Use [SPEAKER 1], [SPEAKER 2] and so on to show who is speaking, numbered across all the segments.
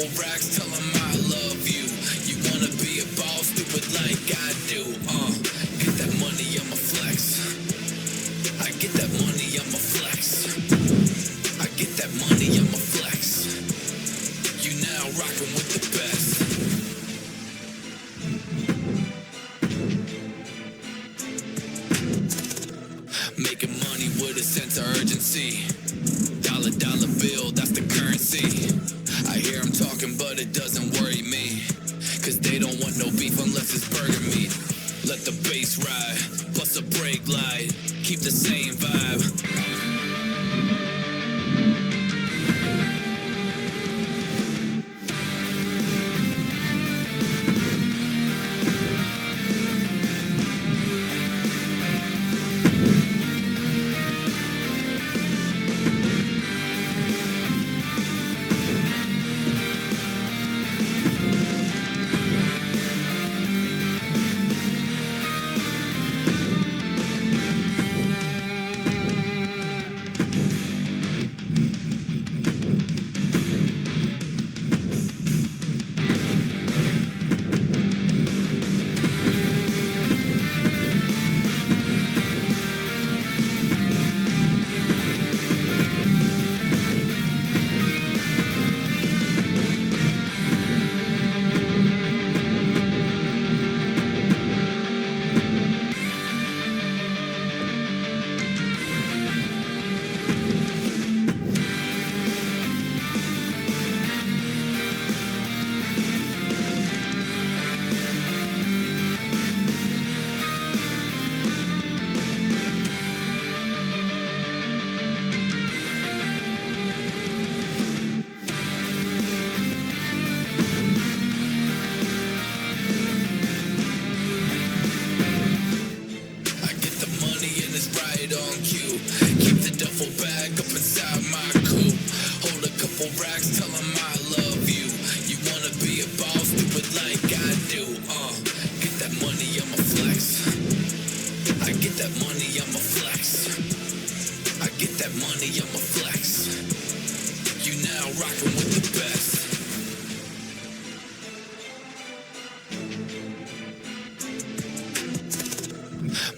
[SPEAKER 1] couple racks, tell them I love you. You wanna be a boss, do it like I do. Get that money, I'ma flex. I get that money, I'ma flex. I get that money, I'ma flex. You now rockin' with the best. Making money with a sense of urgency. Dollar bill, that's the currency. I hear them talking, but it doesn't worry me. Cause they don't want no beef unless it's burger meat. Let the bass ride, plus a brake light. Keep the same vibe.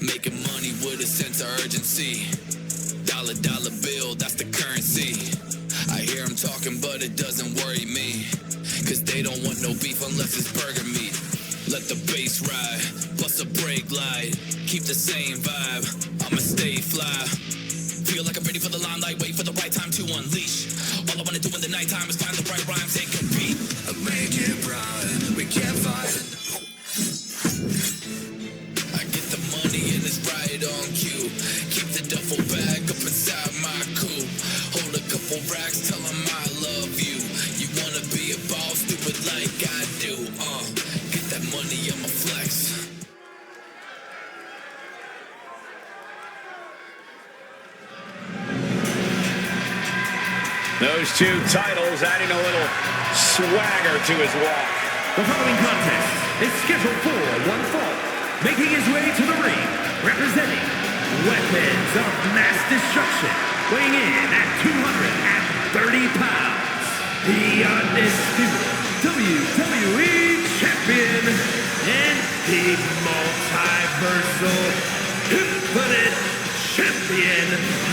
[SPEAKER 1] Making money with a sense of urgency. Dollar bill, that's the currency. I hear them talking, but it doesn't worry me. Cause they don't want no beef unless it's burger meat. Let the bass ride, plus a brake light. Keep the same vibe, I'ma stay fly. Feel like I'm ready for the limelight, wait for the right time to unleash. All I wanna do in the nighttime is find the right rhymes and compete. Make it right, we can't fight. I get the money and it's right on cue. Keep the duffel bag up inside my coupe. Hold a couple racks, tell them I love you. You wanna be a boss, do it like I do. Get that money, I'ma flex.
[SPEAKER 2] Those two titles adding a little swagger to his walk.
[SPEAKER 3] The following contest is scheduled for one fall. Making his way to the ring, representing Weapons of Mass Destruction, weighing in at 230 pounds, the undisputed WWE Champion and the multiversal Infinite Champion,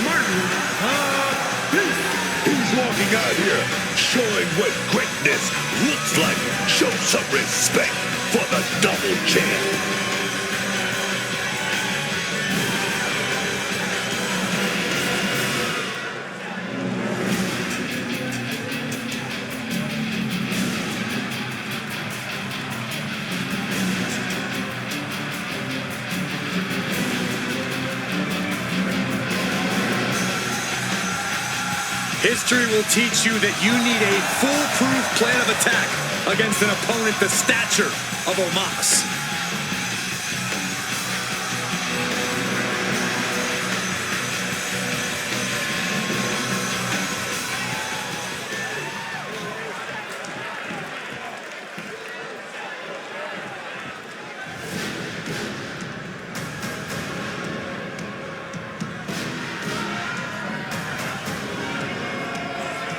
[SPEAKER 3] Martin Abyss.
[SPEAKER 4] He's walking out here, showing what greatness looks like. Show some respect for the double champ.
[SPEAKER 2] History will teach you that you need a foolproof plan of attack against an opponent the stature of Omos.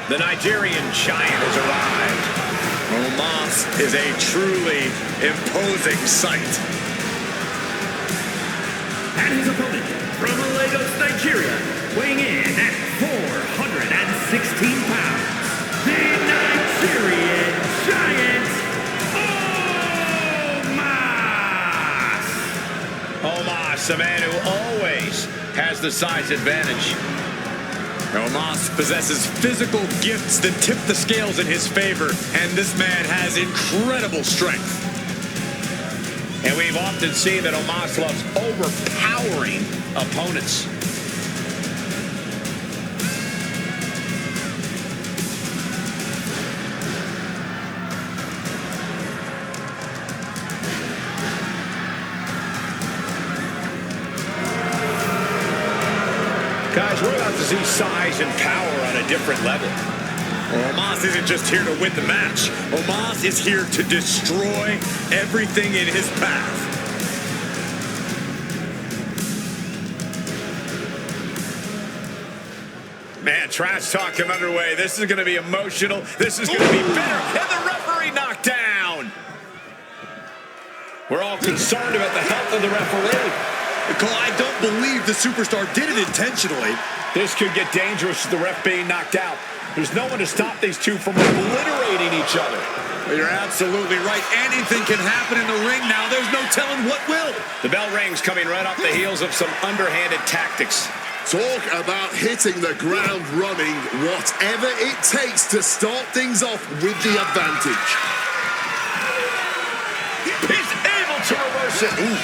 [SPEAKER 2] The Nigerian giant has arrived. Omos is a truly imposing sight.
[SPEAKER 3] And his opponent from Lagos, Nigeria, weighing in at 416 pounds, the Nigerian Giant,
[SPEAKER 2] Omos, a man who always has the size advantage. Omos possesses physical gifts that tip the scales in his favor, and this man has incredible strength. And we've often seen that Omos loves overpowering opponents. Guys, we're about to see size and power on a different level. Omos isn't just here to win the match. Omos is here to destroy everything in his path. Man, trash talk come underway. This is going to be emotional. This is going to be better. And the referee knocked down. We're all concerned about the health of the referee. Cole, I don't believe the superstar did it intentionally. This could get dangerous with the ref being knocked out. There's no one to stop these two from obliterating each other. You're absolutely right. Anything can happen in the ring now. There's no telling what will. The bell rings coming right off the heels of some underhanded tactics.
[SPEAKER 4] Talk about hitting the ground running. Whatever it takes to start things off with the advantage.
[SPEAKER 2] He's able to reverse it. Ooh.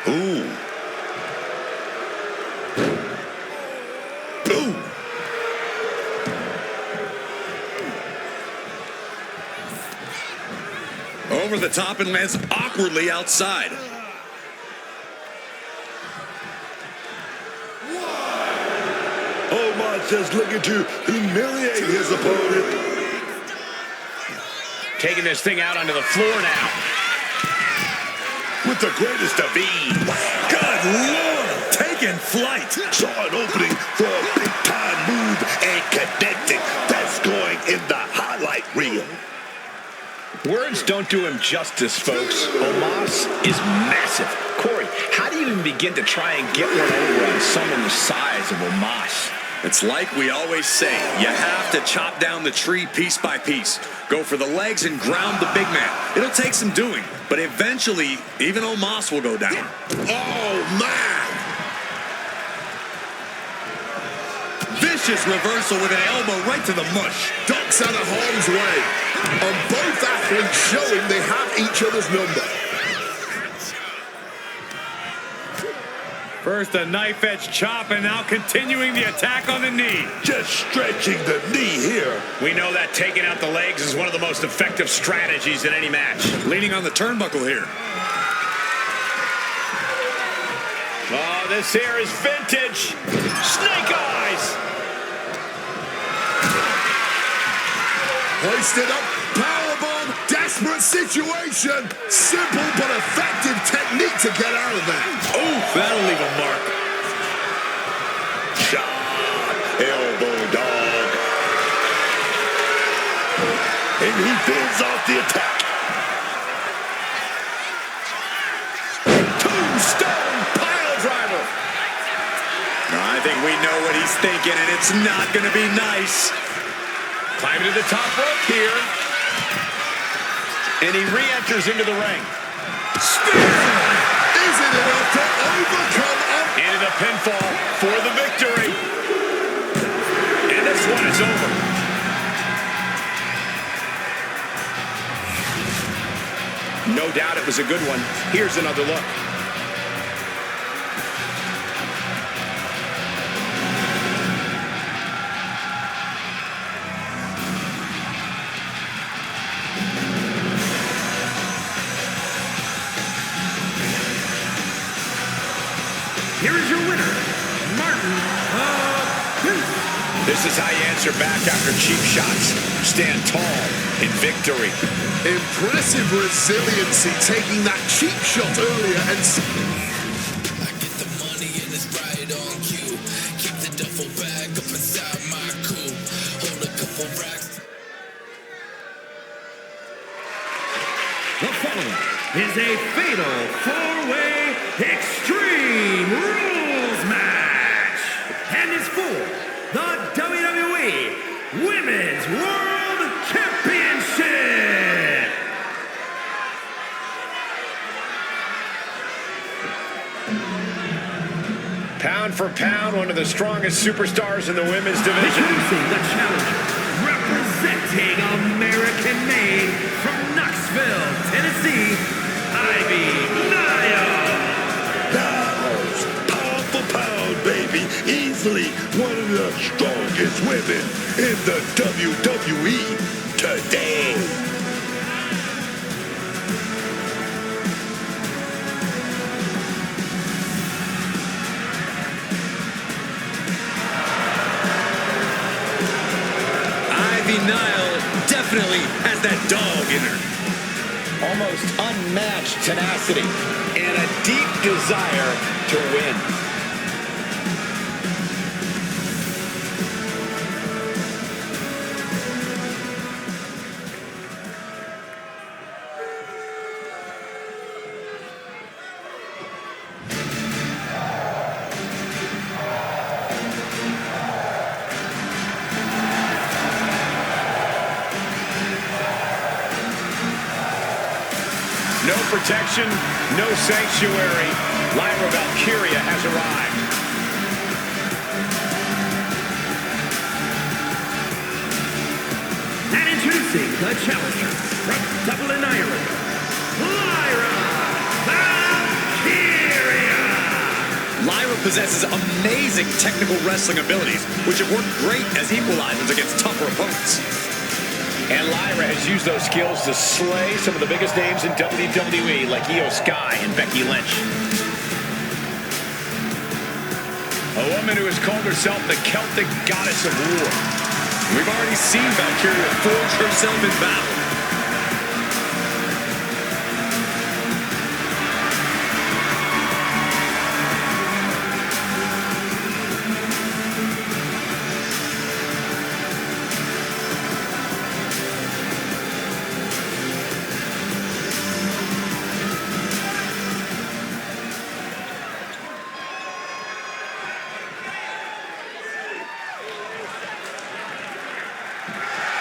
[SPEAKER 2] Ooh. Ooh. Over the top and lands awkwardly outside.
[SPEAKER 4] Omos just looking to humiliate his opponent.
[SPEAKER 2] Taking this thing out onto the floor now.
[SPEAKER 4] With the greatest of ease.
[SPEAKER 2] Good Lord! Taking flight.
[SPEAKER 4] Saw an opening for a big-time move and connecting. That's going in the highlight reel.
[SPEAKER 2] Words don't do him justice, folks. Omos is massive. Corey, how do you even begin to try and get one over on someone the size of Omos? It's like we always say, you have to chop down the tree piece by piece. Go for the legs and ground the big man. It'll take some doing, but eventually, even Omos will go down.
[SPEAKER 4] Oh, man!
[SPEAKER 2] Vicious reversal with an elbow right to the mush.
[SPEAKER 4] Ducks out of harm's way. And both athletes showing they have each other's number.
[SPEAKER 2] First a knife-edge chop, and now continuing the attack on the knee.
[SPEAKER 4] Just stretching the knee here.
[SPEAKER 2] We know that taking out the legs is one of the most effective strategies in any match. Leaning on the turnbuckle here. Oh, this here is vintage. Snake eyes.
[SPEAKER 4] Hoisted up, powerbomb, desperate situation. Simple but effective technique to get out of that.
[SPEAKER 2] Oh, that'll leave a mark.
[SPEAKER 4] Shot, elbow dog. And he fends off the attack.
[SPEAKER 2] Tombstone pile driver. I think we know what he's thinking, and it's not going to be nice. Climbing to the top rope here. And he re-enters into the ring.
[SPEAKER 4] Spear! Is it enough to overcome up?
[SPEAKER 2] Into the pinfall for the victory. And this one is over. No doubt it was a good one. Here's another look.
[SPEAKER 3] Here is your winner, Martin Peace.
[SPEAKER 2] This is how you answer back after cheap shots. Stand tall in victory.
[SPEAKER 4] Impressive resiliency, taking that cheap shot earlier and...
[SPEAKER 1] I get the money and it's right on cue. Keep the duffel bag up inside my coupe. Hold a couple racks.
[SPEAKER 3] The following is a fatal four-way Extreme Rules match. And it's for the WWE Women's World Championship.
[SPEAKER 2] Pound for pound, one of the strongest superstars in the women's division.
[SPEAKER 3] Introducing the challenger, representing American-made from Knoxville, Tennessee, Ivy Nile.
[SPEAKER 4] Niles, pound for pound, baby. Easily one of the strongest women in the WWE today.
[SPEAKER 5] Nile definitely has that dog in her.
[SPEAKER 2] Almost unmatched tenacity and a deep desire to win. No protection, no sanctuary. Lyra Valkyria has arrived.
[SPEAKER 3] And introducing the challenger from Dublin, Ireland, Lyra Valkyria.
[SPEAKER 5] Lyra possesses amazing technical wrestling abilities, which have worked great as equalizers against tougher opponents.
[SPEAKER 2] And Lyra has used those skills to slay some of the biggest names in WWE, like Io Sky and Becky Lynch. A woman who has called herself the Celtic goddess of war.
[SPEAKER 5] We've already seen Valkyria forge herself in battle.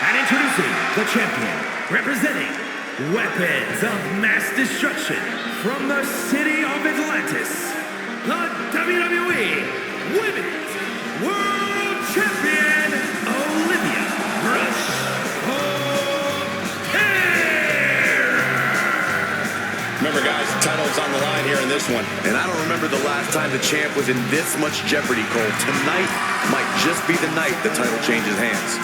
[SPEAKER 3] And introducing the champion, representing Weapons of Mass Destruction from the city of Atlantis, the WWE Women's World Champion, Olivia Rush O'Hare.
[SPEAKER 2] Remember, guys, the title's on the line here in this one.
[SPEAKER 5] And I don't remember the last time the champ was in this much jeopardy, Cole. Tonight might just be the night the title changes hands.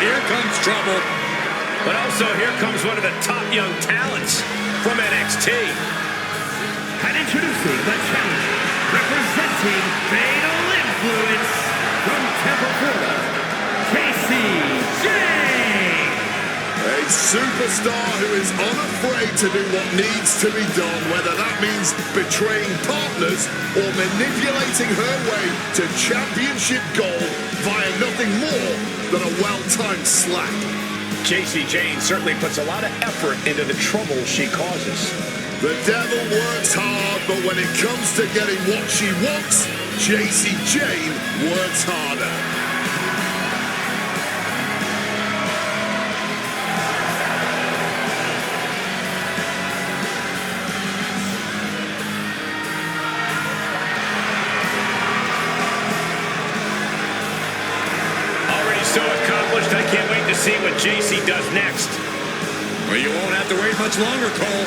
[SPEAKER 2] Here comes trouble. But also, here comes one of the top young talents from NXT.
[SPEAKER 3] And introducing the challenger, representing Fatal Influence from Tampa, Florida, Casey Jane.
[SPEAKER 4] A superstar who is unafraid to do what needs to be done, whether that means betraying partners or manipulating her way to championship gold via nothing more than a well-timed slap.
[SPEAKER 2] Casey Jane certainly puts a lot of effort into the trouble she causes.
[SPEAKER 4] The devil works hard, but when it comes to getting what she wants, Casey Jane works harder.
[SPEAKER 2] So accomplished, I can't wait to see what JC does next.
[SPEAKER 5] Well, you won't have to wait much longer, Cole.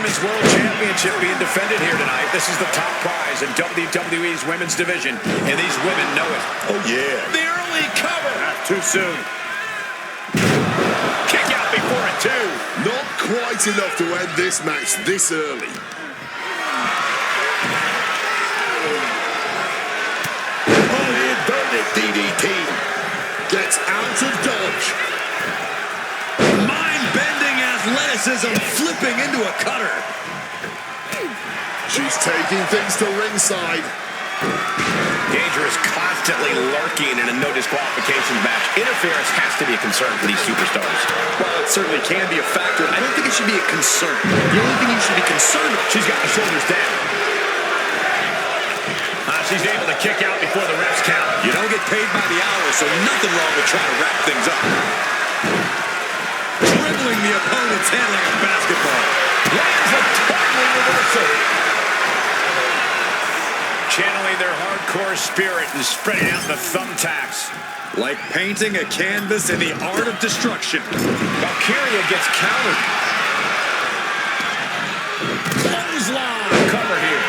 [SPEAKER 5] Women's World Championship being defended here tonight. This is the top prize in WWE's women's division, and these women know it.
[SPEAKER 4] Oh, yeah.
[SPEAKER 5] The early cover. Not too soon. Kick out before a 2.
[SPEAKER 4] Not quite enough to end this match this early.
[SPEAKER 3] Oh, inverted DDT.
[SPEAKER 4] Gets out of dodge.
[SPEAKER 5] Mind-bending athleticism flipping into a cutter.
[SPEAKER 4] She's taking things to ringside.
[SPEAKER 2] Danger is constantly lurking in a no disqualifications match. Interference has to be a concern for these superstars.
[SPEAKER 5] Well, it certainly can be a factor. I don't think it should be a concern. The only thing you should be concerned about.
[SPEAKER 2] She's got the shoulders down. She's able to kick out before the refs count.
[SPEAKER 5] You don't get paid by the hour, so nothing wrong with trying to wrap things up. Dribbling the opponent's hand like a basketball.
[SPEAKER 2] Lands a totally reversal. Channeling their hardcore spirit and spreading out the thumbtacks.
[SPEAKER 5] Like painting a canvas in the art of destruction.
[SPEAKER 2] Valkyria gets countered. Clothesline. Cover here.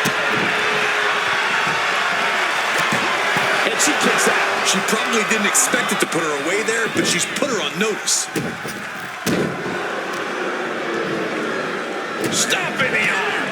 [SPEAKER 2] And she kicks out.
[SPEAKER 5] She probably didn't expect it to put her away there, but she's put her on notice.
[SPEAKER 2] Stomping the arm.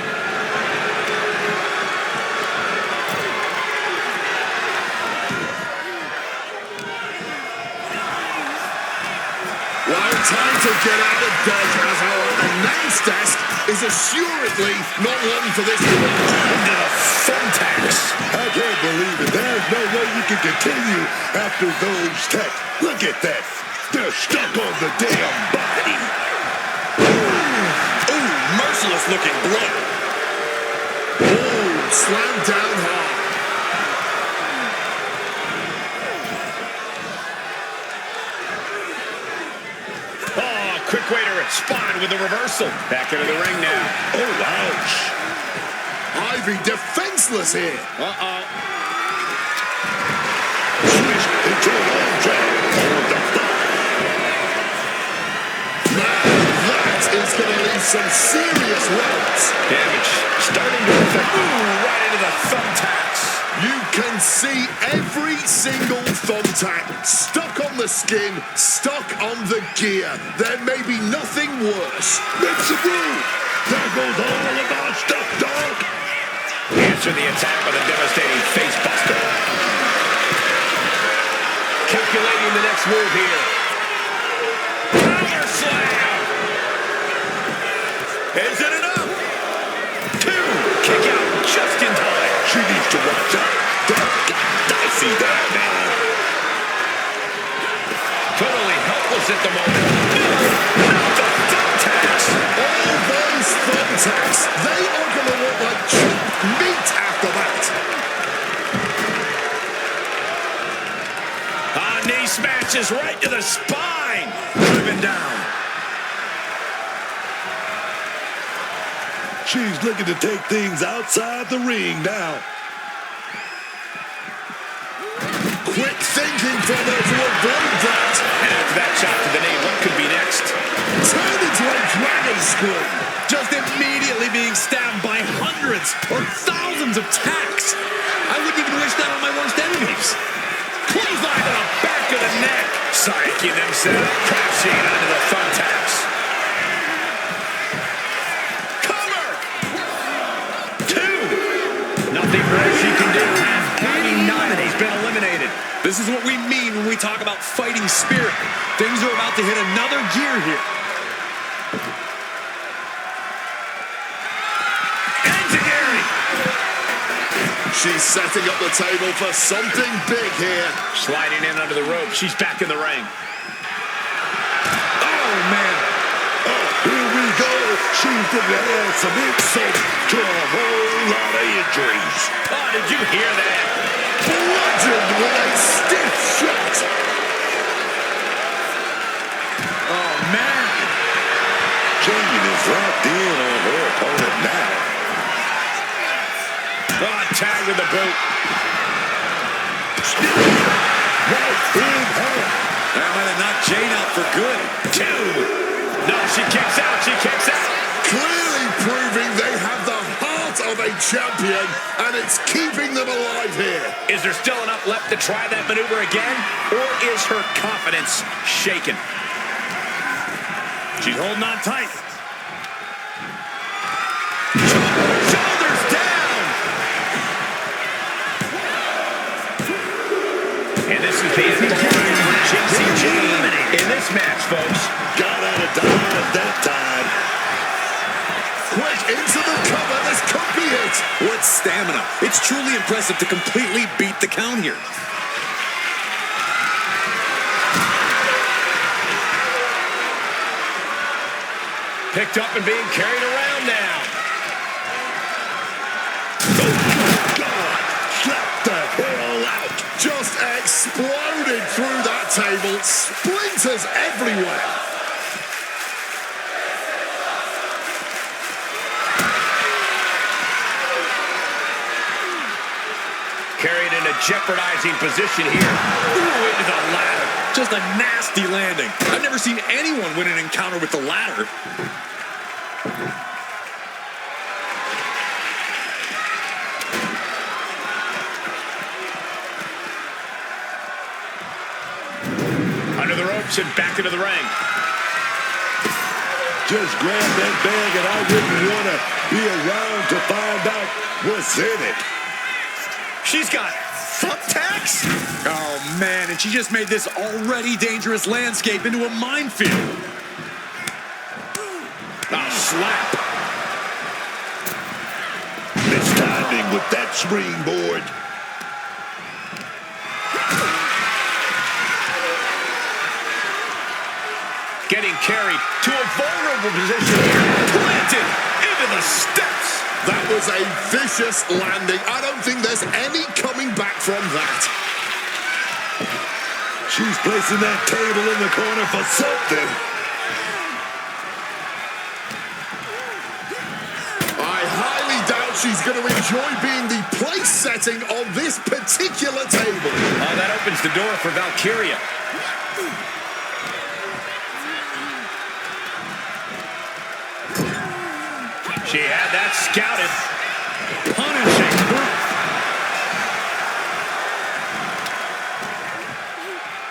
[SPEAKER 4] Well, time to get out of dodge as our announce desk is assuredly not one for this one.
[SPEAKER 2] Into the thumbtacks.
[SPEAKER 3] I can't believe it. There's no way you can continue after those texts. Look at that. They're stuck on the damn body.
[SPEAKER 5] Ooh, merciless looking blow.
[SPEAKER 4] Oh, slammed down hard.
[SPEAKER 2] Quick way to respond with a reversal. Back into the ring now.
[SPEAKER 4] Oh, ouch. Ivy defenseless here.
[SPEAKER 2] Uh-oh.
[SPEAKER 3] Switch into an arm drag on the thigh.
[SPEAKER 4] Man, that is going to leave some serious welts.
[SPEAKER 2] Damage starting to affect. Ooh, right into the thumbtacks.
[SPEAKER 4] You can see every single thumbtack stuck on the skin, stuck on the gear. There may be nothing worse.
[SPEAKER 3] Makes a move. There goes all of our stuff, dog.
[SPEAKER 2] Answer the attack with a devastating face buster. Calculating the next move here. Power slam. Is it enough? 2. Kick out just in time.
[SPEAKER 3] She needs to watch out. That got dicey there, man.
[SPEAKER 2] Totally helpless at the moment. Not the thumbtacks.
[SPEAKER 4] All those thumbtacks, they are going to look like chopped meat after that.
[SPEAKER 2] Knee smashes right to the spine. Driven down.
[SPEAKER 3] She's looking to take things outside the ring now.
[SPEAKER 4] Quick thinking from her to avoid that.
[SPEAKER 2] And after that shot to the knee, what could be next?
[SPEAKER 4] Turn into a dragon scream.
[SPEAKER 5] Just immediately being stabbed by hundreds or thousands of tacks. I wouldn't even wish that on my worst enemies.
[SPEAKER 2] Clothesline to the back of the neck. Psyching themselves, crashing onto the thumbtacks. Cover! 2. Nothing more she can do. He's been eliminated.
[SPEAKER 5] This is what we mean when we talk about fighting spirit. Things are about to hit another gear here.
[SPEAKER 2] Engineering.
[SPEAKER 4] She's setting up the table for something big here.
[SPEAKER 2] Sliding in under the rope. She's back in the ring.
[SPEAKER 5] Oh, man.
[SPEAKER 3] Here we go. She's going to add some insult to a whole lot of injuries.
[SPEAKER 2] Oh, did you hear that?
[SPEAKER 4] Bludgeoned with a stiff shot.
[SPEAKER 5] Oh, man.
[SPEAKER 3] Jane is locked in on her opponent now.
[SPEAKER 2] Oh, tag with the boot.
[SPEAKER 3] Right in hand.
[SPEAKER 5] That might have knocked Jane out for good.
[SPEAKER 2] 2. No, she kicks out. She kicks out.
[SPEAKER 4] Clearly proving Cruiserweight champion, and it's keeping them alive here.
[SPEAKER 2] Is there still enough left to try that maneuver again, or is her confidence shaken?
[SPEAKER 5] She's holding on tight.
[SPEAKER 2] Shoulders down! And this is the end of the line for JCG in this match, folks.
[SPEAKER 3] Got out of dodge that time.
[SPEAKER 4] Quick into the cover, this could be it.
[SPEAKER 5] What stamina. It's truly impressive to completely beat the count here.
[SPEAKER 2] Picked up and being carried around now.
[SPEAKER 3] Oh, God. Slap the hell out.
[SPEAKER 4] Just exploded through that table. Splinters everywhere.
[SPEAKER 2] Carried in a jeopardizing position here. Ooh, into the ladder.
[SPEAKER 5] Just a nasty landing. I've never seen anyone win an encounter with the ladder.
[SPEAKER 2] Under the ropes and back into the ring.
[SPEAKER 3] Just grab that bag and I wouldn't want to be around to find out what's in it.
[SPEAKER 2] She's got thumbtacks?
[SPEAKER 5] Oh, man, and she just made this already dangerous landscape into a minefield.
[SPEAKER 2] A slap.
[SPEAKER 3] Mistiming with that springboard.
[SPEAKER 2] Getting carried to a vulnerable position here. Planted into the steps.
[SPEAKER 4] That was a vicious landing. I don't think there's any coming back from that.
[SPEAKER 3] She's placing that table in the corner for something.
[SPEAKER 4] I highly doubt she's going to enjoy being the place setting on this particular table.
[SPEAKER 2] Oh, that opens the door for Valkyria. She had that scouted. Punishing.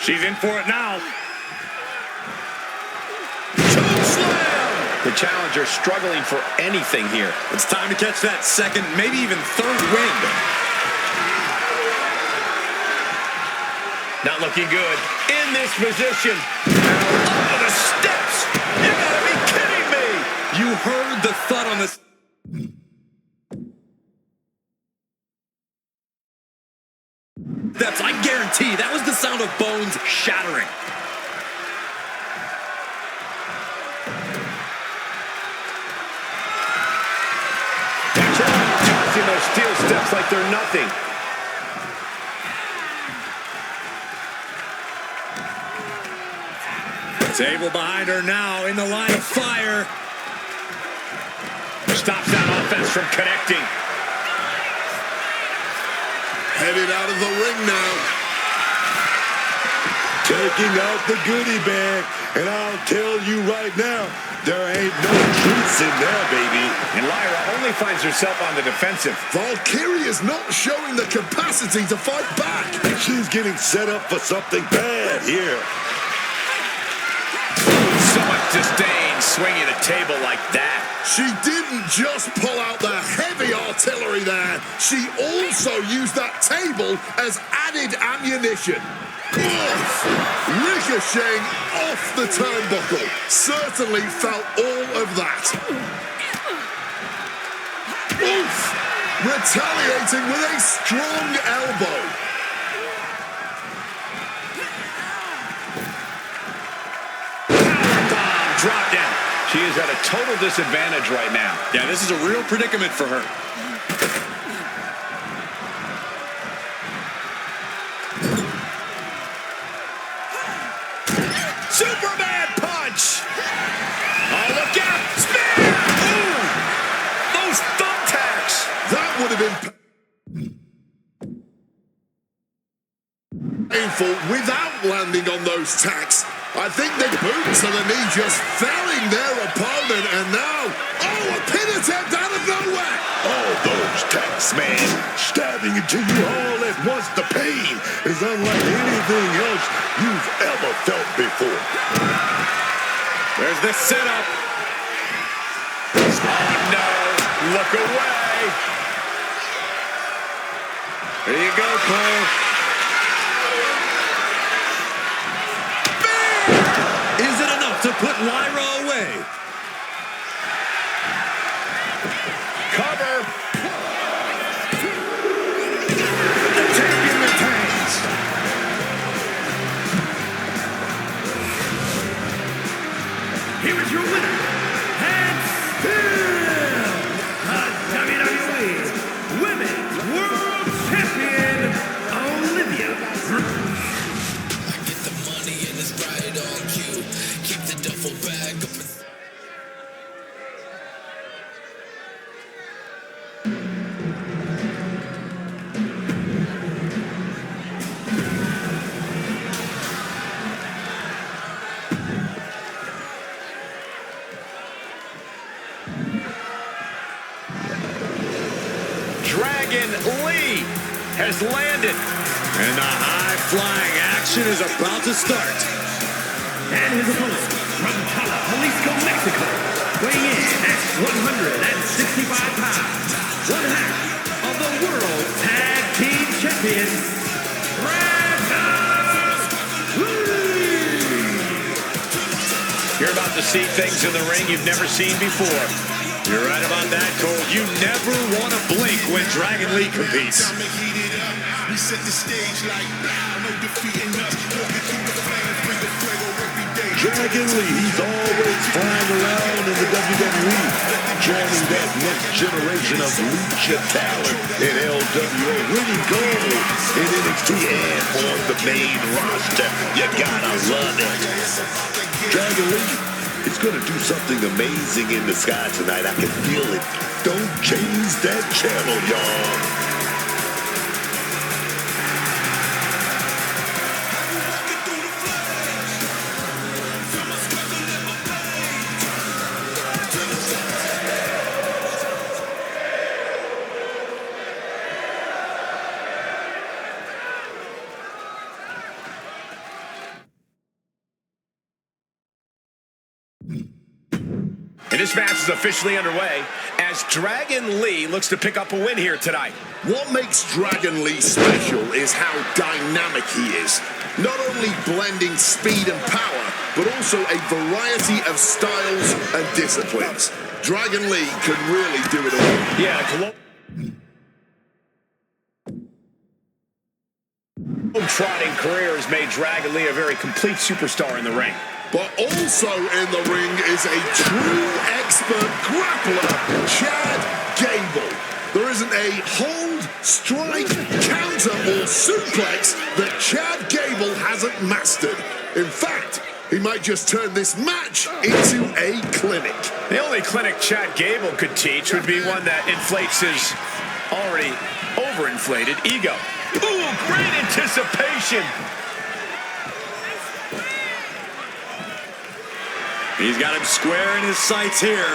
[SPEAKER 5] She's in for it now.
[SPEAKER 2] The challenger struggling for anything here.
[SPEAKER 5] It's time to catch that second, maybe even third wind.
[SPEAKER 2] Not looking good. In this position. Over the steps. You gotta be kidding me.
[SPEAKER 5] You heard the thud on this. Steps, I guarantee that was the sound of bones shattering.
[SPEAKER 2] Tossing those steel steps like they're nothing.
[SPEAKER 5] Table behind her now in the line of fire.
[SPEAKER 2] Stops that offense from connecting.
[SPEAKER 4] Headed out of the ring now.
[SPEAKER 3] Taking out the goodie bag. And I'll tell you right now, there ain't no treats in there, baby.
[SPEAKER 2] And Lyra only finds herself on the defensive.
[SPEAKER 4] Valkyria's not showing the capacity to fight back.
[SPEAKER 3] She's getting set up for something bad here.
[SPEAKER 2] So much disdain swinging a table like that.
[SPEAKER 4] She didn't just pull out the heavy artillery there. She also used that table as added ammunition. Oof! Ricocheting off the turnbuckle. Certainly felt all of that. Oof! Retaliating with a strong elbow.
[SPEAKER 2] Powerbomb drop down. She is at a total disadvantage right now.
[SPEAKER 5] Yeah, this is a real predicament for her.
[SPEAKER 2] Superman punch! Oh, look out! Spear! Ooh! Those thumbtacks!
[SPEAKER 4] That would have been painful without landing on those tacks. I think the boots and the knee just felling their opponent, and now, oh, a pin attempt out of nowhere!
[SPEAKER 3] Although man. Stabbing into you all at once. The pain is unlike anything else you've ever felt before.
[SPEAKER 5] There's the setup. Oh, no. Look away. There you go, Cole. Is it enough to put Lyra away?
[SPEAKER 2] Cover.
[SPEAKER 3] The champion retains.
[SPEAKER 6] Here is your winner, and still the WWE Women's World Champion, Olivia.
[SPEAKER 1] I get the money and it's right on cue. Keep the duffel bag up.
[SPEAKER 2] Dragon Lee has landed.
[SPEAKER 5] And the high-flying action is about to start.
[SPEAKER 6] And his opponent from Cala, Jalisco, Mexico, weighing in at 165 pounds, one half of the World Tag Team Champions, Dragon Lee.
[SPEAKER 2] You're about to see things in the ring you've never seen before.
[SPEAKER 5] You're right about that, Cole. You never want to blink when Dragon Lee competes.
[SPEAKER 4] We set the stage like no defeating us. Walking through the flames, bring the fuego every day.
[SPEAKER 3] Dragon Lee, he's always flying around in the WWE, joining that next generation of lucha talent in LWA, winning gold in NXT and on the main roster. You gotta love it. Dragon Lee, he's gonna do something amazing in the sky tonight. I can feel it. Don't change that channel, y'all.
[SPEAKER 2] And this match is officially underway as Dragon Lee looks to pick up a win here tonight.
[SPEAKER 4] What makes Dragon Lee special is how dynamic he is. Not only blending speed and power, but also a variety of styles and disciplines. Dragon Lee can really do it all.
[SPEAKER 2] Yeah, globe-trotting career has made Dragon Lee a very complete superstar in the ring.
[SPEAKER 4] But also in the ring is a true expert grappler, Chad Gable. There isn't a hold, strike, counter, or suplex that Chad Gable hasn't mastered. In fact, he might just turn this match into a clinic.
[SPEAKER 2] The only clinic Chad Gable could teach would be one that inflates his already overinflated ego. Ooh, great anticipation.
[SPEAKER 5] He's got him square in his sights here.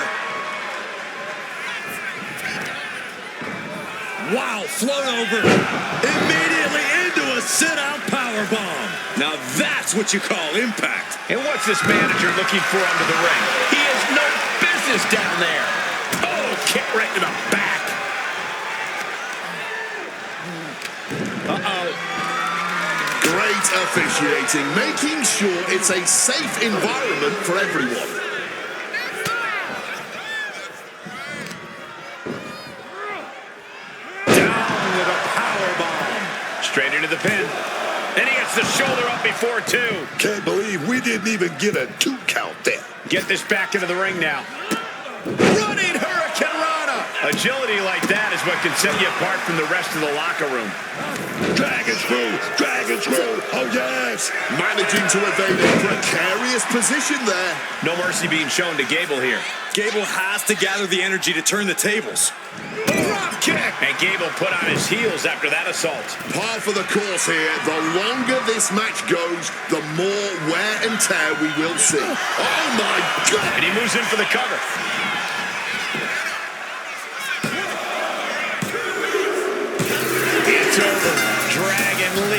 [SPEAKER 5] Wow, float over. Immediately into a sit-out powerbomb. Now that's what you call impact.
[SPEAKER 2] And what's this manager looking for under the ring? He has no business down there. Oh, kick right to the back. Uh-oh.
[SPEAKER 4] Great officiating, making sure it's a safe environment for everyone.
[SPEAKER 2] Down with a powerbomb. Straight into the pin. And he gets the shoulder up before two.
[SPEAKER 3] Can't believe we didn't even get a 2 count there.
[SPEAKER 2] Get this back into the ring now. Running Hurricane Rana. Agility like that is what can set you apart from the rest of the locker room.
[SPEAKER 3] Dragon screw, oh yes.
[SPEAKER 4] Managing to evade a precarious position there.
[SPEAKER 2] No mercy being shown to Gable here.
[SPEAKER 5] Gable has to gather the energy to turn the tables.
[SPEAKER 2] Drop kick. And Gable put on his heels after that assault.
[SPEAKER 4] Par for the course here. The longer this match goes, the more wear and tear we will see. Oh my God.
[SPEAKER 2] And he moves in for the cover.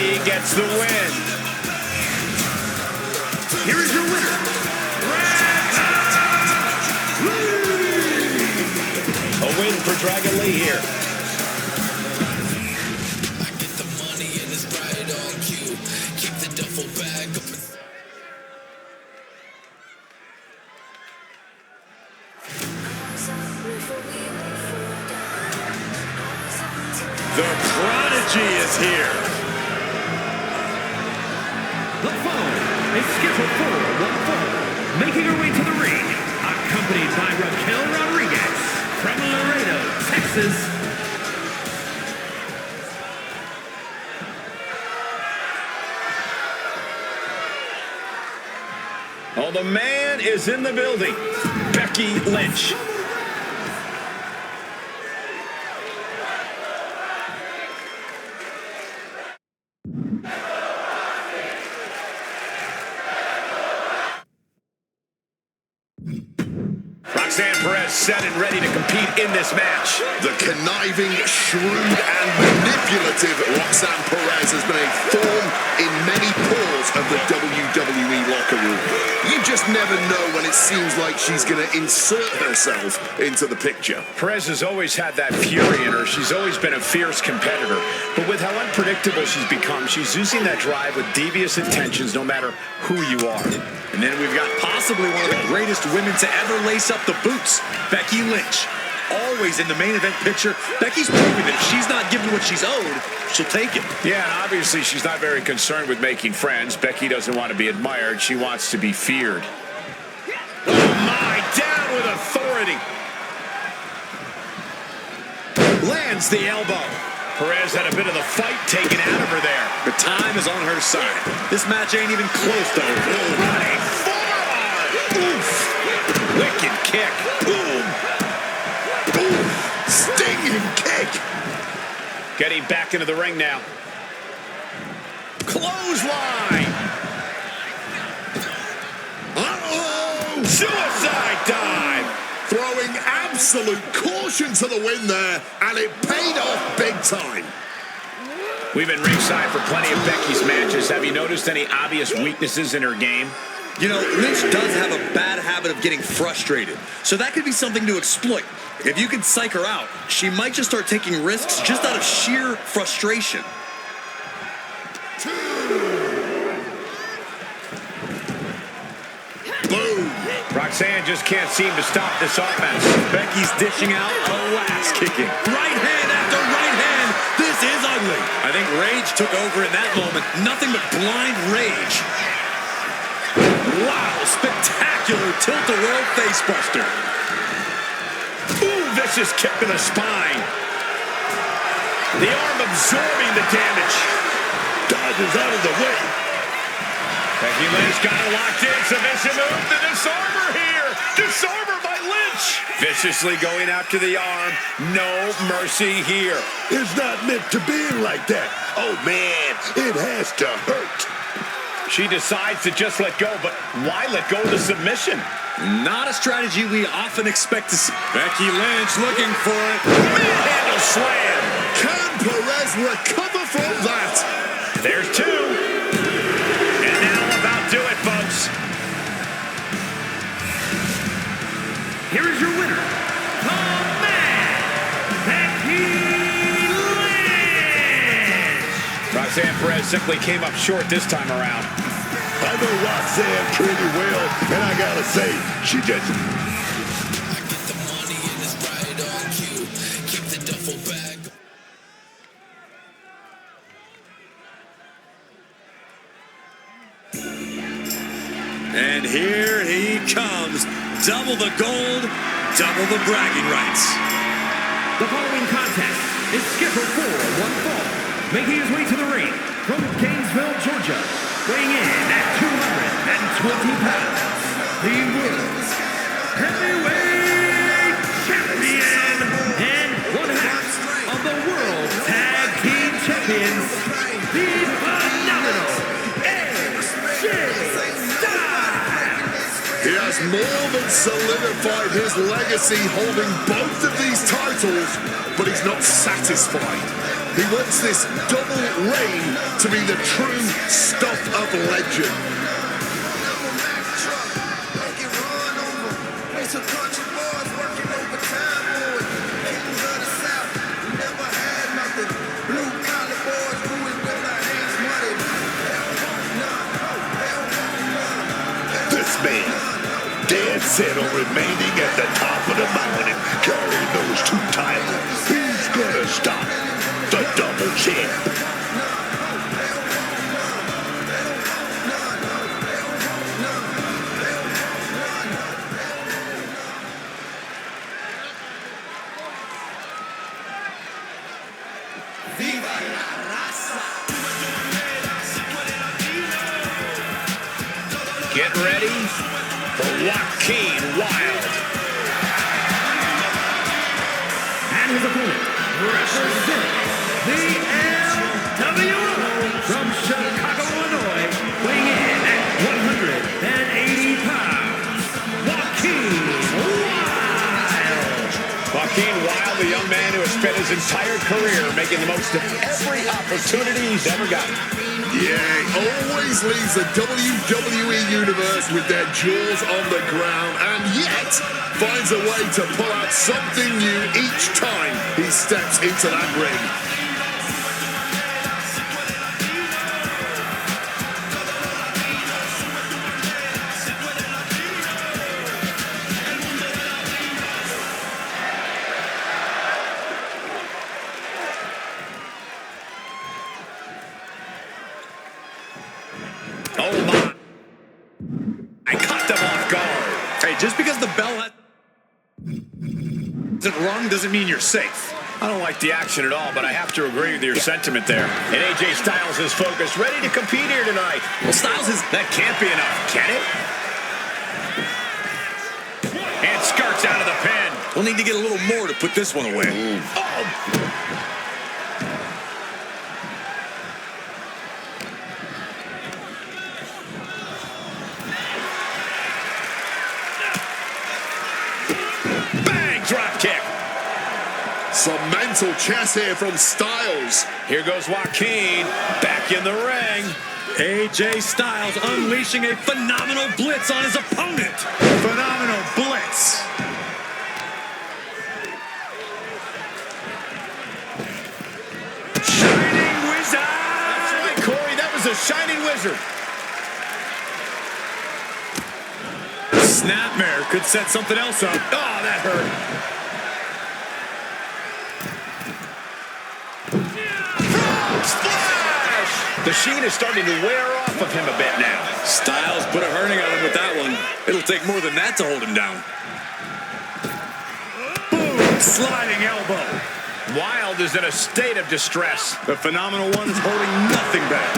[SPEAKER 2] Becky gets the win.
[SPEAKER 6] Here is your winner,
[SPEAKER 2] A win for Dragon Lee here.
[SPEAKER 1] I get the money and it's right on cue. Keep the duffel bag up.
[SPEAKER 5] The Prodigy is here.
[SPEAKER 6] The following is scheduled for one fall, making her way to the ring, accompanied by Raquel Rodriguez from Laredo, Texas.
[SPEAKER 2] Oh, the man is in the building. Becky Lynch. Roxanne Perez set and ready to compete in this match.
[SPEAKER 4] The conniving, shrewd, and manipulative Roxanne Perez has been a thorn in many pores of the WWE locker room. You just never know when it seems like she's going to insert herself into the picture.
[SPEAKER 2] Perez has always had that fury in her. She's always been a fierce competitor. But with how unpredictable she's become, she's using that drive with devious intentions no matter who you are.
[SPEAKER 5] And then we've got possibly one of the greatest women to ever lace up the boots, Becky Lynch. Always in the main event picture, Becky's proving that if she's not given what she's owed, she'll take it.
[SPEAKER 2] Yeah, and obviously she's not very concerned with making friends. Becky doesn't want to be admired. She wants to be feared. Oh, my, down with authority. Lands the elbow. Perez had a bit of the fight taken out of her there.
[SPEAKER 5] The time is on her side. This match ain't even close to over.
[SPEAKER 2] Running forearm. Oof. Wicked kick. Boom.
[SPEAKER 4] Boom. Stinging kick.
[SPEAKER 2] Getting back into the ring now. Clothesline.
[SPEAKER 4] Uh-oh.
[SPEAKER 2] Suicide dive.
[SPEAKER 4] Throwing absolute caution to the wind there, and it paid off big time.
[SPEAKER 2] We've been ringside for plenty of Becky's matches. Have you noticed any obvious weaknesses in her game?
[SPEAKER 5] You know, Lynch does have a bad habit of getting frustrated, so that could be something to exploit. If you can psych her out, she might just start taking risks just out of sheer frustration.
[SPEAKER 4] Boom.
[SPEAKER 2] Roxanne just can't seem to stop this offense.
[SPEAKER 5] Becky's dishing out a last kicking. Right hand after right hand. This is ugly. I think rage took over in that moment. Nothing but blind rage. Wow, spectacular tilt-a-whirl facebuster.
[SPEAKER 2] Ooh, vicious kick to the spine. The arm absorbing the damage.
[SPEAKER 3] Dodges out of the way.
[SPEAKER 2] Becky Lynch got it locked in. Submission move. The disarmer here. Disarmer by Lynch. Viciously going after the arm. No mercy here.
[SPEAKER 3] It's not meant to be like that. Oh, man, it has to hurt.
[SPEAKER 2] She decides to just let go, but why let go of the submission?
[SPEAKER 5] Not a strategy we often expect to see. Becky Lynch looking for it.
[SPEAKER 2] Manhandle slam.
[SPEAKER 4] Can Perez recover from that?
[SPEAKER 2] There's two. And that'll about do it, folks.
[SPEAKER 6] Here is your winner, the man, Becky Lynch.
[SPEAKER 2] Roxanne Perez simply came up short this time around.
[SPEAKER 3] I know Roxanne pretty well, and I gotta say, she just...
[SPEAKER 1] I get the money and it's right on cue. Keep the duffel bag.
[SPEAKER 5] And here he comes. Double the gold, double the bragging rights.
[SPEAKER 6] The following contest is scheduled for one fall, making his way to the ring from Gainesville, Georgia, weighing in at 220 pounds, the world's heavyweight champion and one half of the World Tag Team Champions, the phenomenal AJ Styles.
[SPEAKER 4] He has more than solidified his legacy holding both of these titles, but he's not satisfied. He wants this double reign to be the true stuff of legend.
[SPEAKER 3] This man, dead set on remaining at the top of the mountain, carrying those two titles. Who's gonna stop the double champ?
[SPEAKER 2] Get ready for Joaquin Wild.
[SPEAKER 6] And his opponent, representing the LWO from Chicago, Illinois, weighing in at 180 pounds, Joaquin Wild.
[SPEAKER 2] Joaquin Wild, the young man who has spent his entire career making the most of every opportunity he's ever gotten.
[SPEAKER 4] Yeah, he always leaves the WWE Universe with their jaws on the ground, and yet finds a way to pull out something new each time he steps into that ring.
[SPEAKER 2] Oh my. I cut them off guard.
[SPEAKER 5] Hey, just because the bell hasn't rung doesn't mean you're safe.
[SPEAKER 2] I don't like the action at all, but I have to agree with your sentiment there. And AJ Styles is focused, ready to compete here tonight.
[SPEAKER 5] Well, Styles is...
[SPEAKER 2] That can't be enough, can it? And skirts out of the pin.
[SPEAKER 5] We'll need to get a little more to put this one away.
[SPEAKER 2] Oh. Bang, drop kick.
[SPEAKER 4] Some mental chess here from Styles.
[SPEAKER 2] Here goes Joaquin, back in the ring.
[SPEAKER 5] AJ Styles unleashing a phenomenal blitz on his opponent. Phenomenal blitz.
[SPEAKER 2] Shining Wizard! That's right, Corey, that was a Shining Wizard.
[SPEAKER 5] Snapmare could set something else up.
[SPEAKER 2] Oh, that hurt. Splash! The sheen is starting to wear off of him a bit now.
[SPEAKER 5] Styles put a hurting on him with that one. It'll take more than that to hold him down. Boom! Sliding elbow.
[SPEAKER 2] Wild is in a state of distress.
[SPEAKER 5] The phenomenal one is holding nothing back.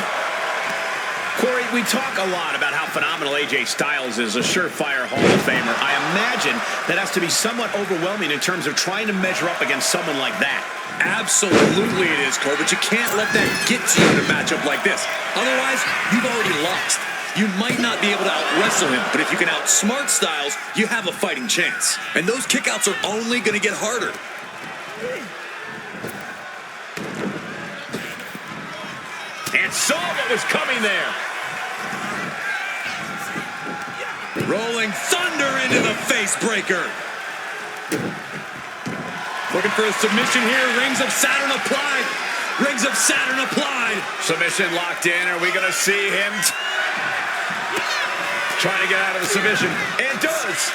[SPEAKER 2] Corey, we talk a lot about how phenomenal AJ Styles is, a surefire Hall of Famer. I imagine that has to be somewhat overwhelming in terms of trying to measure up against someone like that.
[SPEAKER 5] Absolutely it is, Cole, but you can't let that get to you in a matchup like this. Otherwise, you've already lost. You might not be able to out-wrestle him, but if you can outsmart Styles, you have a fighting chance. And those kickouts are only going to get harder.
[SPEAKER 2] And saw what was coming there.
[SPEAKER 5] Rolling thunder into the face breaker. Looking for a submission here. Rings of Saturn applied. Rings of Saturn applied.
[SPEAKER 2] Submission locked in. Are we going to see him trying to get out of the submission? And does.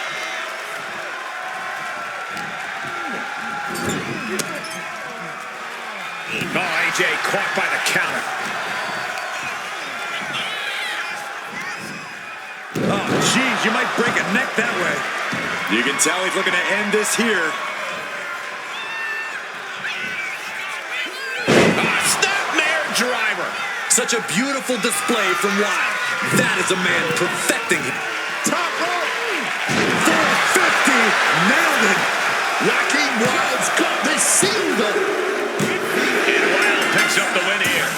[SPEAKER 2] Oh, AJ caught by the counter.
[SPEAKER 5] Oh, geez, you might break a neck that way. You can tell he's looking to end this here.
[SPEAKER 2] Snapmare driver.
[SPEAKER 5] Such a beautiful display from Wild. That is a man perfecting it.
[SPEAKER 4] Top rope.
[SPEAKER 5] 450. Nailed it.
[SPEAKER 4] Joaquin Wild's got this sealed up.
[SPEAKER 2] And Wild picks up the win here.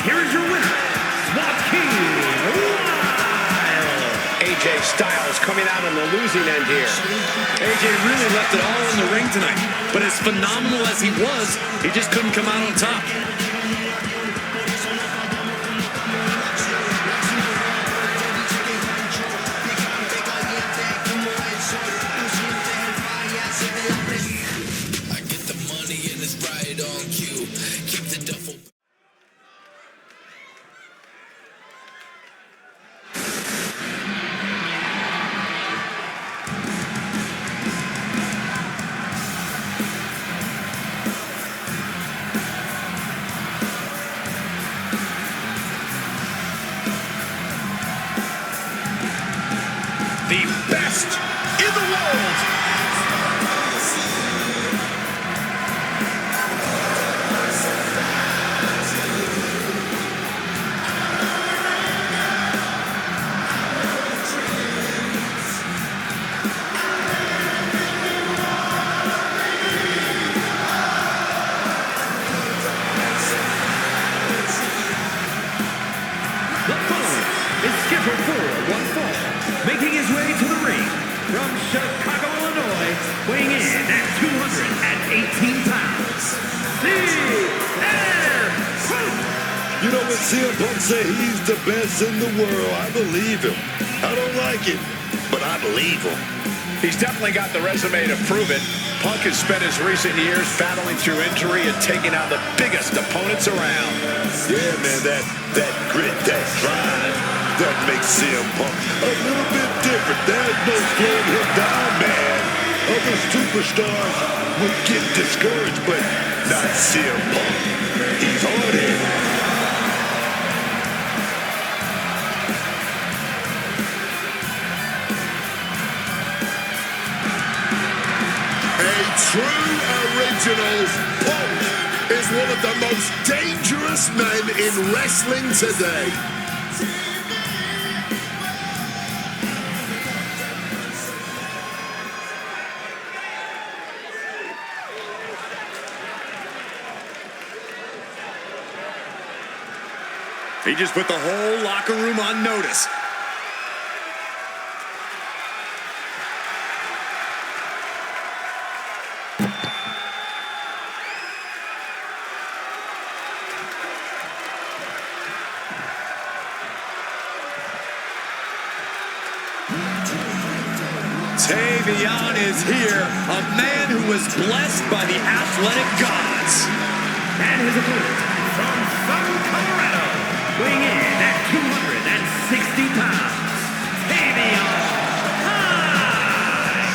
[SPEAKER 6] Here is your winner, Joaquin Wild.
[SPEAKER 2] AJ AJ Styles coming out on the losing end here.
[SPEAKER 5] AJ really left it all in the ring tonight. But as phenomenal as he was, he just couldn't come out on top.
[SPEAKER 1] I get the money and it's right on cue. Keep the duffel.
[SPEAKER 4] The best in the world.
[SPEAKER 6] The following is scheduled for one fall, making his way to the ring from Chicago, Illinois, weighing in at 218 pounds, CM Punk!
[SPEAKER 3] You know when CM Punk say he's the best in the world, I believe him. I don't like it, but I believe him.
[SPEAKER 2] He's definitely got the resume to prove it. Punk has spent his recent years battling through injury and taking out the biggest opponents around.
[SPEAKER 3] Yeah, man, that grit, that drive, that makes CM Punk a little bit different. There's no slowing him down, man. Other superstars would get discouraged, but not CM Punk. He's on it.
[SPEAKER 4] A true original. Punk is one of the most dangerous men in wrestling today.
[SPEAKER 5] He just put the whole locker room on notice. Tavion is here, a man who was blessed by the athletic gods.
[SPEAKER 6] And his opponent from Southern Colorado, weighing in at 260 pounds, Tavion High!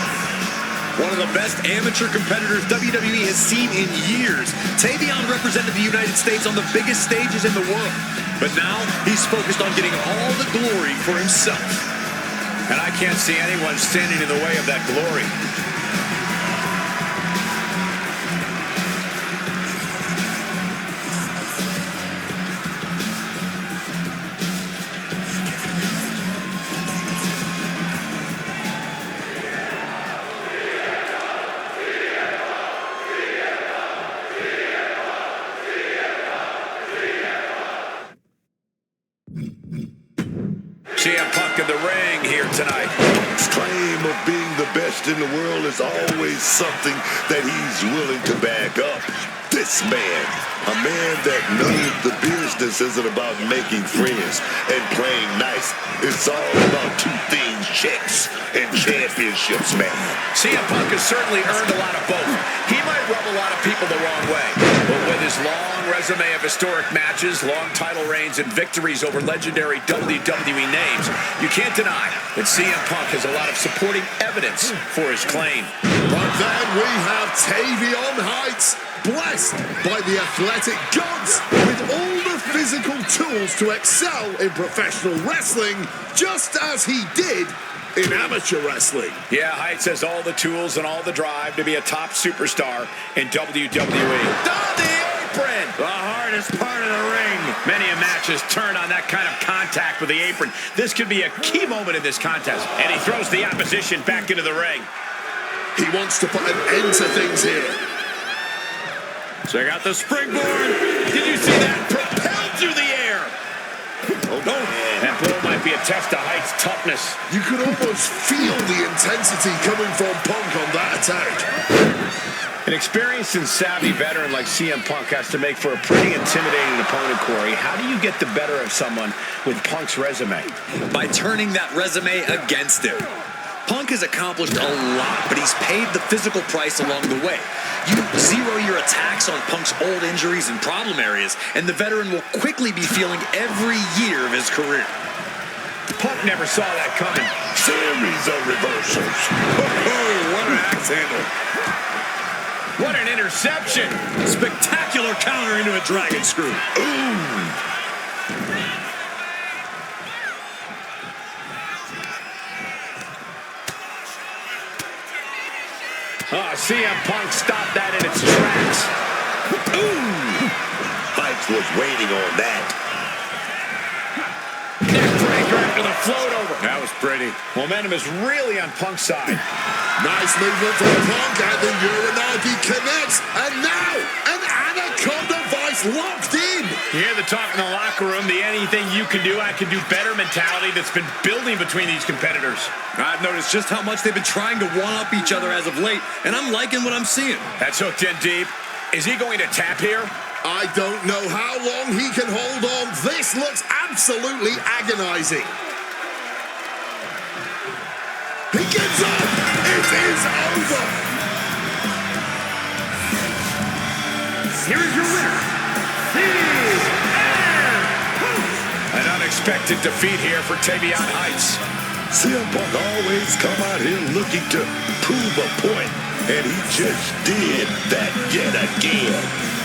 [SPEAKER 5] One of the best amateur competitors WWE has seen in years. Tavion represented the United States on the biggest stages in the world. But now he's focused on getting all the glory for himself.
[SPEAKER 2] And I can't see anyone standing in the way of that glory. CM Punk in the ring here tonight.
[SPEAKER 3] His claim of being the best in the world is always something that he's willing to back up. This man, a man that knows the business isn't about making friends and playing nice. It's all about two things, checks and championships, man.
[SPEAKER 2] CM Punk has certainly earned a lot of both. He might rub a lot of people the wrong way, but with his long resume of historic matches, long title reigns, and victories over legendary WWE names, you can't deny that CM Punk has a lot of supporting evidence for his claim.
[SPEAKER 4] But then we have Tavion Heights, blessed by the athletic gods with all the physical tools to excel in professional wrestling, just as he did in amateur wrestling.
[SPEAKER 2] Yeah, Heights has all the tools and all the drive to be a top superstar in WWE.
[SPEAKER 5] On the apron! The hardest part of the ring.
[SPEAKER 2] Many a match has turned on that kind of contact with the apron. This could be a key moment in this contest. And he throws the opposition back into the ring.
[SPEAKER 4] He wants to put an end to things here.
[SPEAKER 5] Check out the springboard. Did you see that? Propelled through the air.
[SPEAKER 2] Oh, and blow my might be a test of Height's toughness.
[SPEAKER 4] You could almost feel the intensity coming from Punk on that attack.
[SPEAKER 2] An experienced and savvy veteran like CM Punk has to make for a pretty intimidating opponent, Corey. How do you get the better of someone with Punk's resume?
[SPEAKER 5] By turning that resume against him. Punk has accomplished a lot, but he's paid the physical price along the way. You zero your attacks on Punk's old injuries and problem areas, and the veteran will quickly be feeling every year of his career.
[SPEAKER 2] Punk never saw that coming.
[SPEAKER 3] Series of reversals. Oh, what an axe handle.
[SPEAKER 2] What an interception.
[SPEAKER 5] Spectacular counter into a dragon screw.
[SPEAKER 3] Ooh.
[SPEAKER 2] CM Punk stopped that in its tracks.
[SPEAKER 3] Ooh. Heights was waiting on that.
[SPEAKER 2] Neck breaker after the float over.
[SPEAKER 5] That was pretty.
[SPEAKER 2] Momentum is really on Punk's side.
[SPEAKER 4] Nice movement from Punk, and the Uranagi connects. And now, an Anaconda Vice locked in.
[SPEAKER 2] You hear the talk in the locker room, the anything you can do, I can do better mentality that's been building between these competitors.
[SPEAKER 5] I've noticed just how much they've been trying to one-up each other as of late, and I'm liking what I'm seeing.
[SPEAKER 2] That's hooked in deep. Is he going to tap here?
[SPEAKER 4] I don't know how long he can hold on. This looks absolutely agonizing. He gets up. It is over.
[SPEAKER 6] Here is your winner, CM Punk.
[SPEAKER 2] An unexpected defeat here for Tavion Heights.
[SPEAKER 3] CM Punk always come out here looking to prove a point, and he just did that yet again.